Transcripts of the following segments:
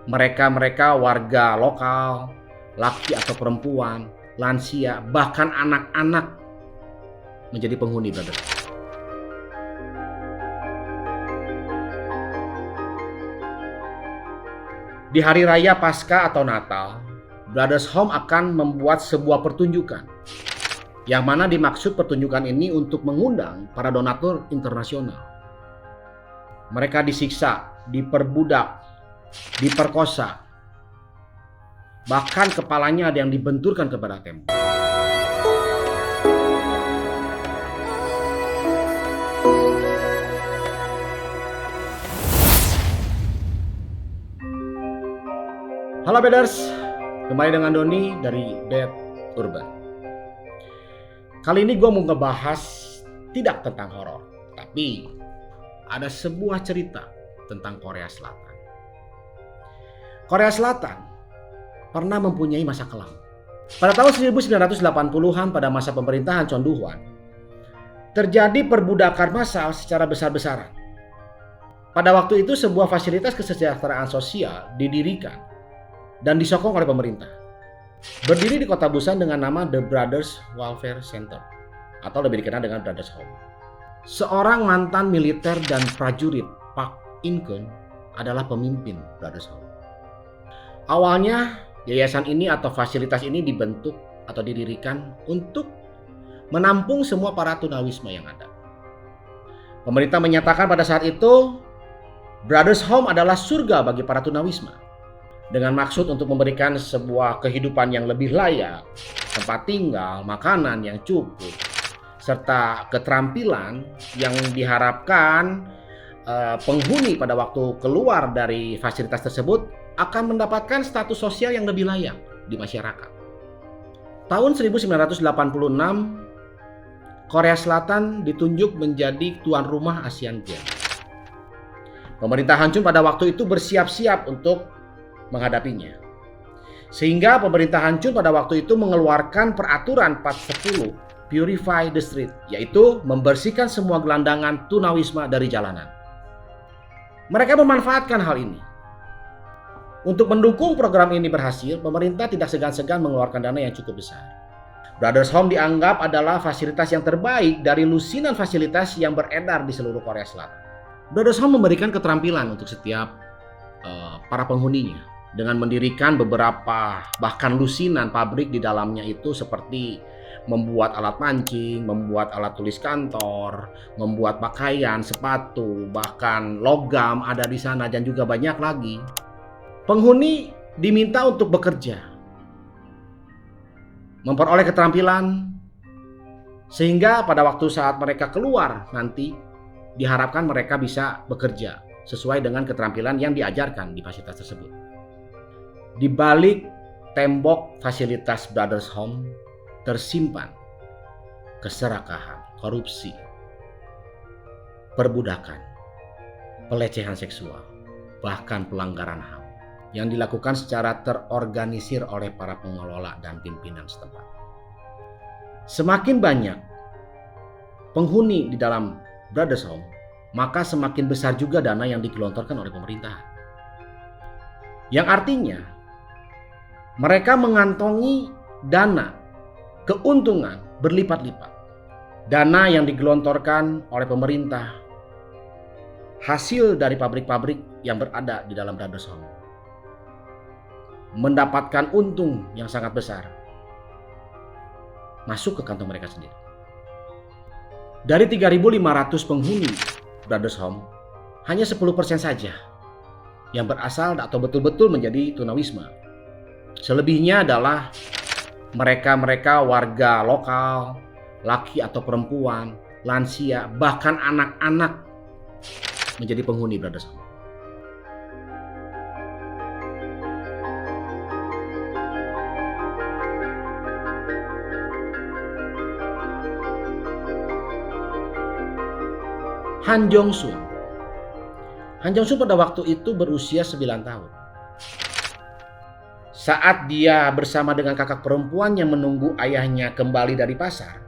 Mereka-mereka warga lokal, laki atau perempuan, lansia, bahkan anak-anak menjadi penghuni Brothers Home. Di hari raya Paskah atau Natal, Brothers Home akan membuat sebuah pertunjukan, yang mana dimaksud pertunjukan ini untuk mengundang para donatur internasional. Mereka disiksa, diperbudak, diperkosa, bahkan kepalanya ada yang dibenturkan kepada tembok. Halo Beders, kembali dengan Doni dari Bed Urban. Kali ini gue mau ngebahas tidak tentang horor, tapi ada sebuah cerita tentang Korea Selatan. Korea Selatan pernah mempunyai masa kelam. Pada tahun 1980-an pada masa pemerintahan Chon Doo-hwan, terjadi perbudakan massal secara besar-besaran. Pada waktu itu sebuah fasilitas kesejahteraan sosial didirikan dan disokong oleh pemerintah. Berdiri di kota Busan dengan nama The Brothers Welfare Center atau lebih dikenal dengan Brothers Home. Seorang mantan militer dan prajurit, Park In-keun, adalah pemimpin Brothers Home. Awalnya yayasan ini atau fasilitas ini dibentuk atau didirikan untuk menampung semua para tunawisma yang ada. Pemerintah menyatakan pada saat itu Brothers Home adalah surga bagi para tunawisma, dengan maksud untuk memberikan sebuah kehidupan yang lebih layak, tempat tinggal, makanan yang cukup, serta keterampilan yang diharapkan penghuni pada waktu keluar dari fasilitas tersebut akan mendapatkan status sosial yang lebih layak di masyarakat. Tahun 1986, Korea Selatan ditunjuk menjadi tuan rumah Asian Games. Pemerintah Han Chun pada waktu itu bersiap-siap untuk menghadapinya. Sehingga pemerintah Han Chun pada waktu itu mengeluarkan peraturan 410 Purify the Street, yaitu membersihkan semua gelandangan tunawisma dari jalanan. Mereka memanfaatkan hal ini. Untuk mendukung program ini berhasil, pemerintah tidak segan-segan mengeluarkan dana yang cukup besar. Brothers Home dianggap adalah fasilitas yang terbaik dari lusinan fasilitas yang beredar di seluruh Korea Selatan. Brothers Home memberikan keterampilan untuk setiap para penghuninya, dengan mendirikan beberapa bahkan lusinan pabrik di dalamnya itu seperti membuat alat mancing, membuat alat tulis kantor, membuat pakaian, sepatu, bahkan logam ada di sana dan juga banyak lagi. Penghuni diminta untuk bekerja, memperoleh keterampilan, sehingga pada waktu saat mereka keluar nanti diharapkan mereka bisa bekerja sesuai dengan keterampilan yang diajarkan di fasilitas tersebut. Di balik tembok fasilitas Brothers Home tersimpan keserakahan, korupsi, perbudakan, pelecehan seksual, bahkan pelanggaran HAM yang dilakukan secara terorganisir oleh para pengelola dan pimpinan setempat. Semakin banyak penghuni di dalam Brothers Home, maka semakin besar juga dana yang digelontorkan oleh pemerintah. Yang artinya mereka mengantongi dana keuntungan berlipat-lipat. Dana yang digelontorkan oleh pemerintah hasil dari pabrik-pabrik yang berada di dalam Brothers Home mendapatkan untung yang sangat besar masuk ke kantong mereka sendiri. Dari 3.500 penghuni Brothers Home, hanya 10% saja yang berasal atau betul-betul menjadi tunawisma. Selebihnya adalah mereka-mereka warga lokal, laki atau perempuan, lansia, bahkan anak-anak menjadi penghuni Brothers Home. Han Jong-sun. Han Jong-sun pada waktu itu berusia 9 tahun. Saat dia bersama dengan kakak perempuan yang menunggu ayahnya kembali dari pasar,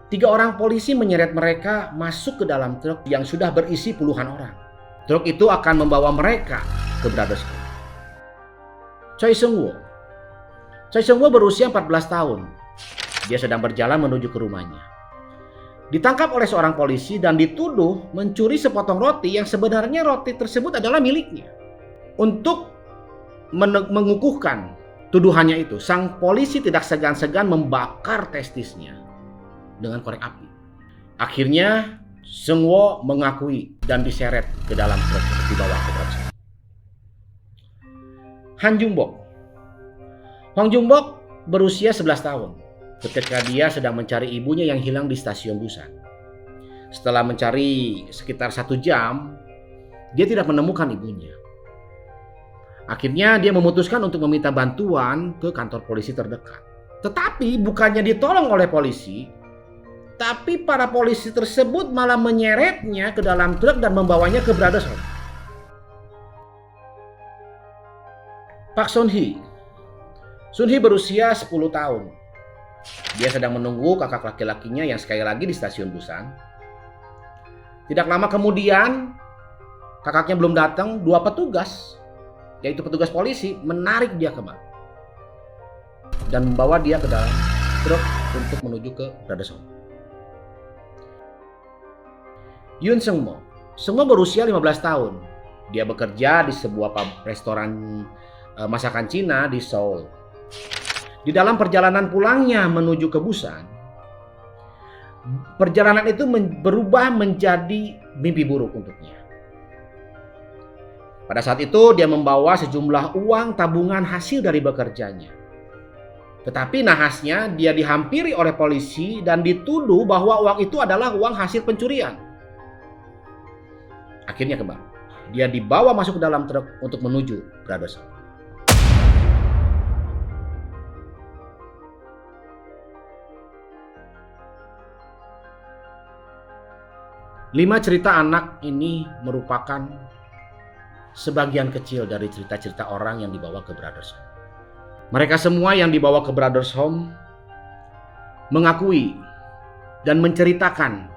3 orang polisi menyeret mereka masuk ke dalam truk yang sudah berisi puluhan orang. Truk itu akan membawa mereka ke Brothers Home. Choi Seung-woo. Choi Seung-woo berusia 14 tahun. Dia sedang berjalan menuju ke rumahnya. Ditangkap oleh seorang polisi dan dituduh mencuri sepotong roti yang sebenarnya roti tersebut adalah miliknya. Untuk mengukuhkan tuduhannya itu, sang polisi tidak segan-segan membakar testisnya dengan korek api. Akhirnya Seung-woo mengakui dan diseret ke dalam truk untuk dibawa ke polisi. Han Jung-bok. Hwang Jung-bok berusia 11 tahun ketika dia sedang mencari ibunya yang hilang di stasiun Busan. Setelah mencari sekitar 1 jam, dia tidak menemukan ibunya. Akhirnya dia memutuskan untuk meminta bantuan ke kantor polisi terdekat. Tetapi bukannya ditolong oleh polisi, tapi para polisi tersebut malah menyeretnya ke dalam truk dan membawanya ke Brothers Home. Pak Sun-hee. Sun-hee berusia 10 tahun. Dia sedang menunggu kakak laki-lakinya yang sekali lagi di stasiun Busan. Tidak lama kemudian, kakaknya belum datang, 2 petugas, yaitu petugas polisi, menarik dia ke bak dan membawa dia ke dalam truk untuk menuju ke Brothers Home. Yoon Seung-mo. Seung-mo berusia 15 tahun. Dia bekerja di sebuah restoran masakan Cina di Seoul. Di dalam perjalanan pulangnya menuju ke Busan, perjalanan itu berubah menjadi mimpi buruk untuknya. Pada saat itu dia membawa sejumlah uang tabungan hasil dari bekerjanya. Tetapi nahasnya dia dihampiri oleh polisi dan dituduh bahwa uang itu adalah uang hasil pencurian. Akhirnya kembali, dia dibawa masuk ke dalam truk untuk menuju Brothers Home. Lima cerita anak ini merupakan sebagian kecil dari cerita-cerita orang yang dibawa ke Brothers Home. Mereka semua yang dibawa ke Brothers Home mengakui dan menceritakan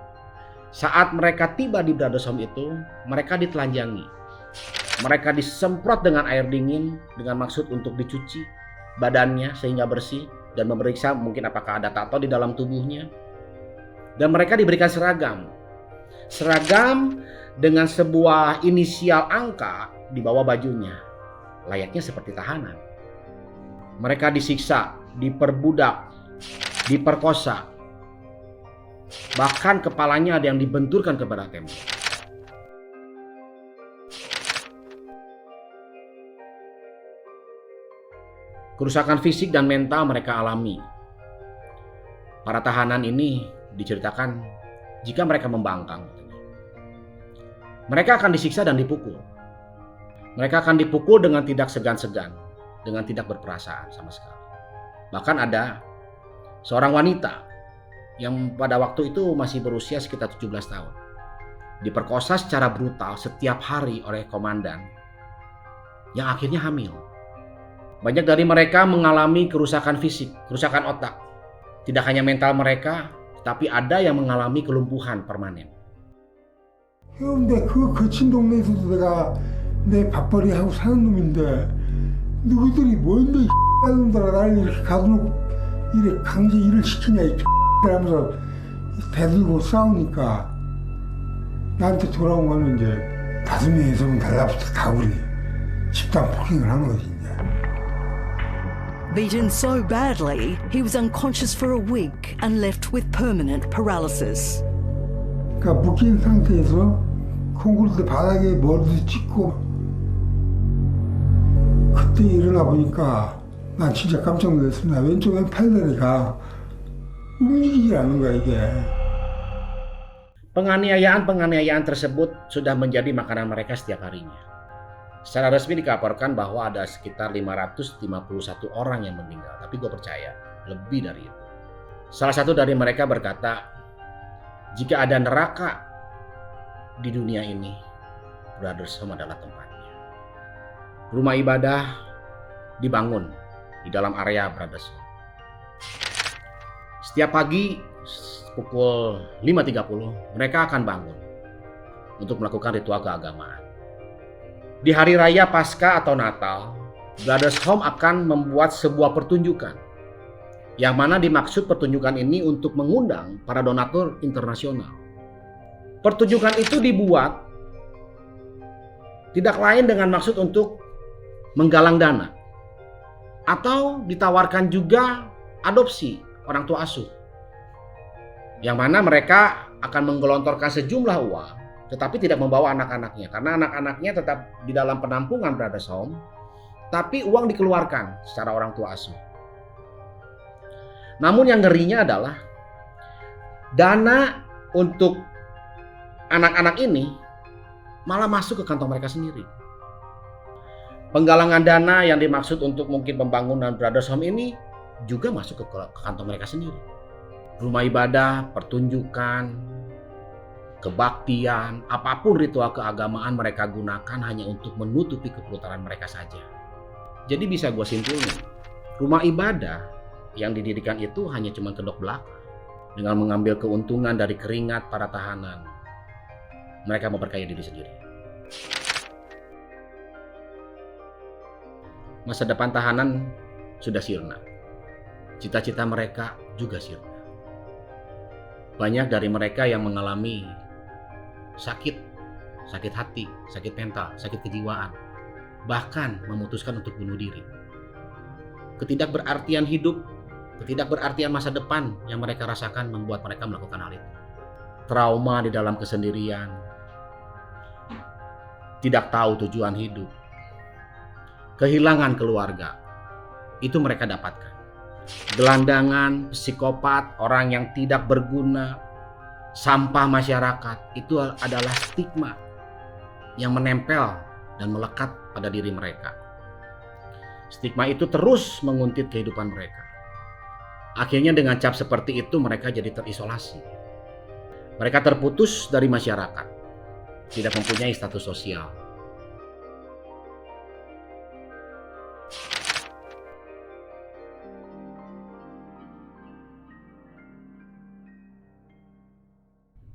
saat mereka tiba di Brothers Home itu, mereka ditelanjangi. Mereka disemprot dengan air dingin dengan maksud untuk dicuci badannya sehingga bersih dan memeriksa mungkin apakah ada tato di dalam tubuhnya. Dan mereka diberikan seragam dengan sebuah inisial angka di bawah bajunya, layaknya seperti tahanan. Mereka disiksa, diperbudak, diperkosa, bahkan kepalanya ada yang dibenturkan kepada tembok. Kerusakan fisik dan mental mereka alami. Para tahanan ini diceritakan jika mereka membangkang, mereka akan disiksa dan dipukul. Mereka akan dipukul dengan tidak segan-segan, dengan tidak berperasaan sama sekali. Bahkan ada seorang wanita yang pada waktu itu masih berusia sekitar 17 tahun. Diperkosa secara brutal setiap hari oleh komandan yang akhirnya hamil. Banyak dari mereka mengalami kerusakan fisik, kerusakan otak. Tidak hanya mental mereka, tapi ada yang mengalami kelumpuhan permanen. 근데 그 거친 동네에서도 내가 내 밥벌이 하고 사는 놈인데 누구들이 뭔데 이 놈들아 나를 이렇게 가둬놓고 이래 강제 일을 시키냐 이 하면서 대들고 싸우니까 나한테 돌아온 거는 이제 5명에서는 달라붙어 다 우리 집단 폭행을 한 거지 이제. Beaten so badly, he was unconscious for a week and left with permanent paralysis. 그러니까 묶인 상태에서 콩쿠르트 바닥에 머리도 찍고 그때 일어나 보니까 난 진짜 깜짝 놀랐습니다. 왼쪽 팔다리가 움직이지 않는 거야 이게. Penganiayaan tersebut sudah menjadi makanan mereka setiap harinya. Secara resmi dikabarkan bahwa ada sekitar 551 orang yang meninggal, tapi gue percaya lebih dari itu. Salah satu dari mereka berkata, jika ada neraka di dunia ini, Brothers Home adalah tempatnya. Rumah ibadah dibangun di dalam area Brothers Home. Setiap pagi pukul 5.30 mereka akan bangun untuk melakukan ritual keagamaan. Di hari raya Paskah atau Natal, Brothers Home akan membuat sebuah pertunjukan. Yang mana dimaksud pertunjukan ini untuk mengundang para donatur internasional. Pertunjukan itu dibuat tidak lain dengan maksud untuk menggalang dana. Atau ditawarkan juga adopsi orang tua asuh. Yang mana mereka akan menggelontorkan sejumlah uang, tetapi tidak membawa anak-anaknya. Karena anak-anaknya tetap di dalam penampungan Brothers Home, tapi uang dikeluarkan secara orang tua asuh. Namun yang ngerinya adalah dana untuk anak-anak ini malah masuk ke kantong mereka sendiri. Penggalangan dana yang dimaksud untuk mungkin pembangunan Brothers Home ini juga masuk ke kantong mereka sendiri. Rumah ibadah, pertunjukan, kebaktian, apapun ritual keagamaan mereka gunakan hanya untuk menutupi keperluan mereka saja. Jadi bisa gue simpulin, rumah ibadah yang didirikan itu hanya cuma kedok belaka. Dengan mengambil keuntungan dari keringat para tahanan, mereka memperkaya diri sendiri. Masa depan tahanan sudah sirna. Cita-cita mereka juga sirna. Banyak dari mereka yang mengalami sakit hati, sakit mental, sakit kejiwaan, bahkan memutuskan untuk bunuh diri. Ketidakberartian hidup, ketidakberartian masa depan yang mereka rasakan membuat mereka melakukan hal itu. Trauma di dalam kesendirian, tidak tahu tujuan hidup, kehilangan keluarga, itu mereka dapatkan. Gelandangan, psikopat, orang yang tidak berguna, sampah masyarakat, itu adalah stigma yang menempel dan melekat pada diri mereka. Stigma itu terus menguntit kehidupan mereka. Akhirnya dengan cap seperti itu mereka jadi terisolasi. Mereka terputus dari masyarakat, tidak mempunyai status sosial.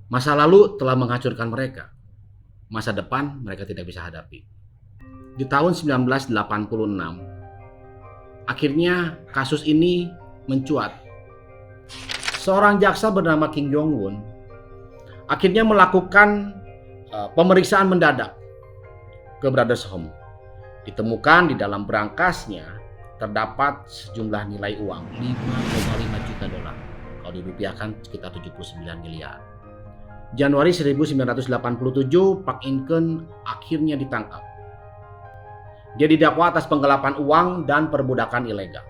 Masa lalu telah menghancurkan mereka. Masa depan mereka tidak bisa hadapi. Di tahun 1986, akhirnya kasus ini mencuat. Seorang jaksa bernama Kim Jong-un akhirnya melakukan pemeriksaan mendadak ke Brothers Home. Ditemukan di dalam berangkasnya terdapat sejumlah nilai uang 5,5 juta dolar. Kalau dirupiahkan sekitar 79 miliar. Januari 1987, Park In-keun akhirnya ditangkap. Dia didakwa atas penggelapan uang dan perbudakan ilegal.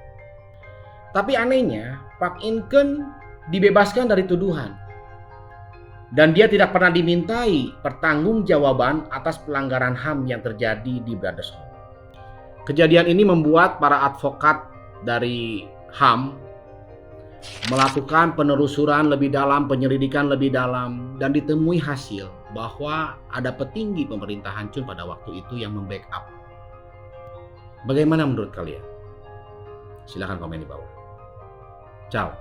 Tapi anehnya, Park In-keun dibebaskan dari tuduhan. Dan dia tidak pernah dimintai pertanggungjawaban atas pelanggaran HAM yang terjadi di Brothers Home. Kejadian ini membuat para advokat dari HAM melakukan penelusuran lebih dalam, penyelidikan lebih dalam, dan ditemui hasil bahwa ada petinggi pemerintahan Chun pada waktu itu yang membackup. Bagaimana menurut kalian? Silahkan komen di bawah. Ciao.